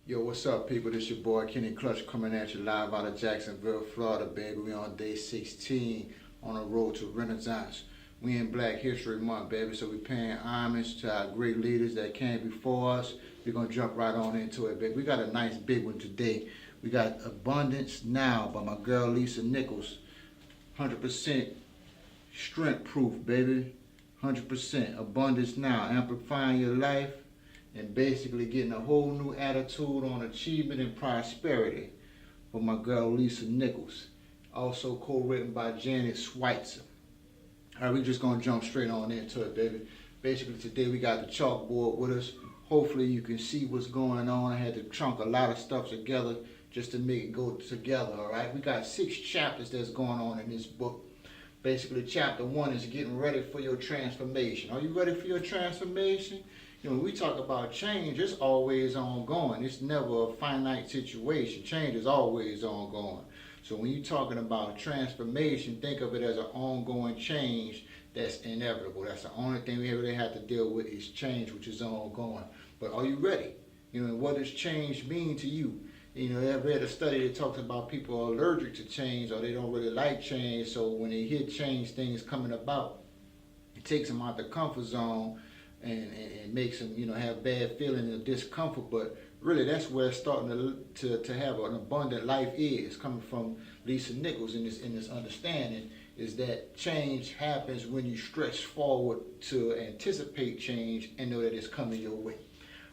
Yo, what's up, people? This your boy Kenny Klutch coming at you live out of Jacksonville, Florida, baby. We on day 16 on the road to Renaissance. We in Black History Month, baby, so we paying homage to our great leaders that came before us. We're gonna jump right on into it, baby. We got a nice big one today. We got Abundance Now by my girl Lisa Nichols. 100% strength proof, baby. 100% abundance now, amplifying your life and basically getting a whole new attitude on achievement and prosperity for my girl Lisa Nichols. Also co-written by Janet Switzer. Alright, we just gonna jump straight on into it, baby. Basically today we got the chalkboard with us. Hopefully you can see what's going on. I had to chunk a lot of stuff together just to make it go together, alright? We got 6 chapters that's going on in this book. Basically chapter 1 is getting ready for your transformation. Are you ready for your transformation? You know, when we talk about change, it's always ongoing. It's never a finite situation. Change is always ongoing. So when you're talking about transformation, think of it as an ongoing change that's inevitable. That's the only thing we really have to deal with is change, which is ongoing. But are you ready? You know, what does change mean to you? You know, I've read a study that talks about people are allergic to change or they don't really like change. So when they hear change things coming about, it takes them out the comfort zone and makes them, you know, have bad feeling and discomfort. But really, that's where it's starting to have an abundant life is coming from Lisa Nichols in this understanding is that change happens when you stretch forward to anticipate change and know that it's coming your way.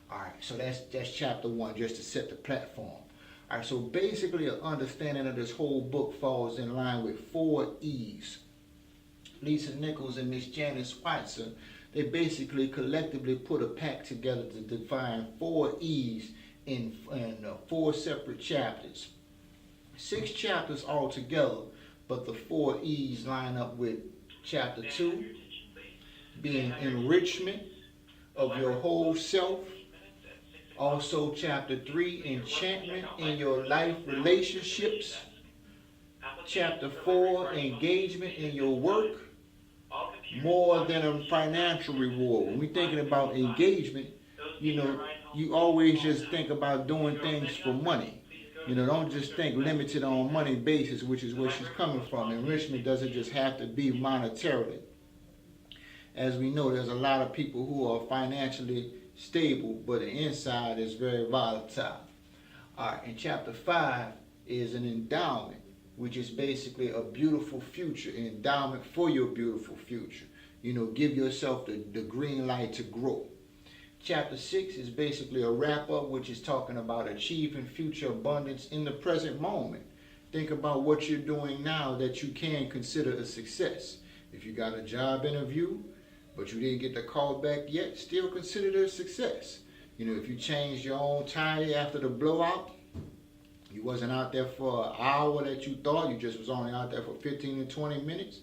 All right, so that's chapter 1, just to set the platform. All right, so basically an understanding of this whole book falls in line with 4 E's. Lisa Nichols and Miss Janet Switzer, they basically collectively put a pact together to define 4 E's in 4 separate chapters. 6 chapters altogether, but the 4 E's line up with chapter 2 being enrichment of your whole self. Also chapter 3, enchantment in your life relationships. Chapter 4, engagement in your work. More than a financial reward. When we're thinking about engagement, you know, you always just think about doing things for money. You know, don't just think limited on money basis, which is where she's coming from. Enrichment doesn't just have to be monetarily. As we know, there's a lot of people who are financially stable, but the inside is very volatile. All right, and chapter 5 is an endowment, which is basically a beautiful future, an endowment for your beautiful future. You know, give yourself the green light to grow. Chapter 6 is basically a wrap-up, which is talking about achieving future abundance in the present moment. Think about what you're doing now that you can consider a success. If you got a job interview, but you didn't get the call back yet, still consider it a success. You know, if you changed your own tire after the blowout, you wasn't out there for an hour that you thought, you just was only out there for 15 to 20 minutes,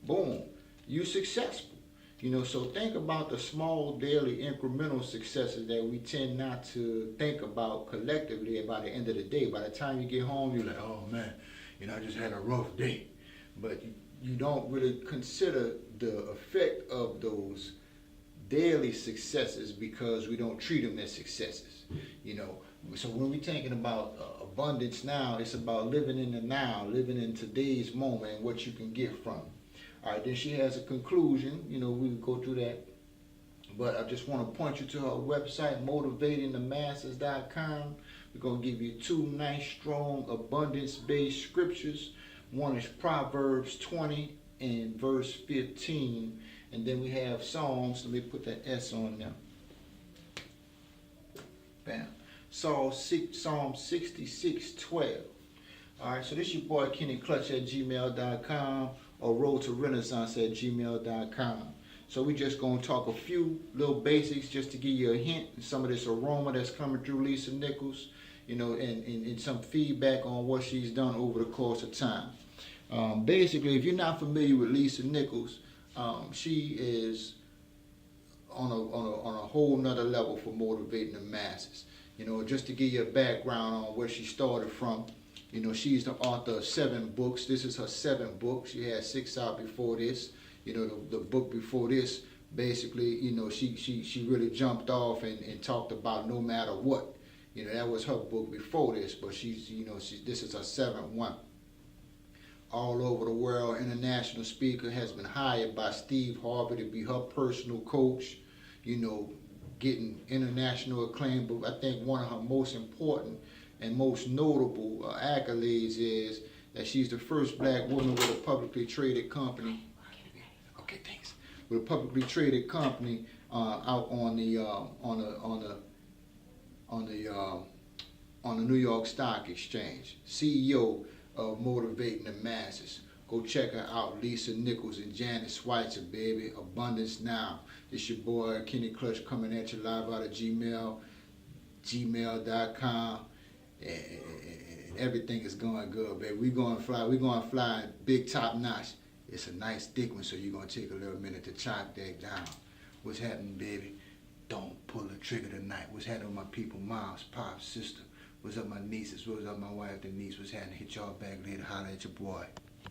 boom, you successful. You know, so think about the small daily incremental successes that we tend not to think about collectively by the end of the day. By the time you get home, you're like, oh man, you know, I just had a rough day. But you don't really consider the effect of those daily successes because we don't treat them as successes. You know, so when we're thinking about abundance now, it's about living in the now, living in today's moment and what you can get from it. All right, then she has a conclusion. You know, we can go through that. But I just want to point you to her website, motivatingthemasses.com. We're going to give you 2 nice, strong, abundance-based scriptures. One is Proverbs 20 and verse 15. And then we have Psalms. Let me put that S on there. Bam. Psalm 66:12. All right, so this is your boy Kenny Klutch at gmail.com or Road2Renaissance@gmail.com. So we just going to talk a few little basics just to give you a hint of some of this aroma that's coming through Lisa Nichols, you know, and some feedback on what she's done over the course of time. Basically, if you're not familiar with Lisa Nichols, she is on a whole nother level for motivating the masses. You know, just to give you a background on where she started from, you know, she's the author of 7 books. This is her 7th book. She had 6 out before this. You know, the book before this, basically, you know, she really jumped off and talked about no matter what. You know, that was her book before this, but she's, this is her seventh one. All over the world, international speaker, has been hired by Steve Harvey to be her personal coach, getting international acclaim. But I think one of her most important and most notable accolades is that she's the first black woman with a publicly traded company. Okay, thanks. With a publicly traded company out on the New York Stock Exchange. CEO of Motivating the Masses. Go check her out, Lisa Nichols and Janet Switzer, baby. Abundance Now. It's your boy Kenny Klutch coming at you live out of gmail.com. And everything is going good, baby. We're going to fly big top notch. It's a nice thick one, so you're going to take a little minute to chop that down. What's happening, baby? Don't pull the trigger tonight. What's happening with my people, moms, pops, sister? What's up, my nieces? What's up, my wife, Denise? What's happening? Hit y'all back later. Holla at your boy.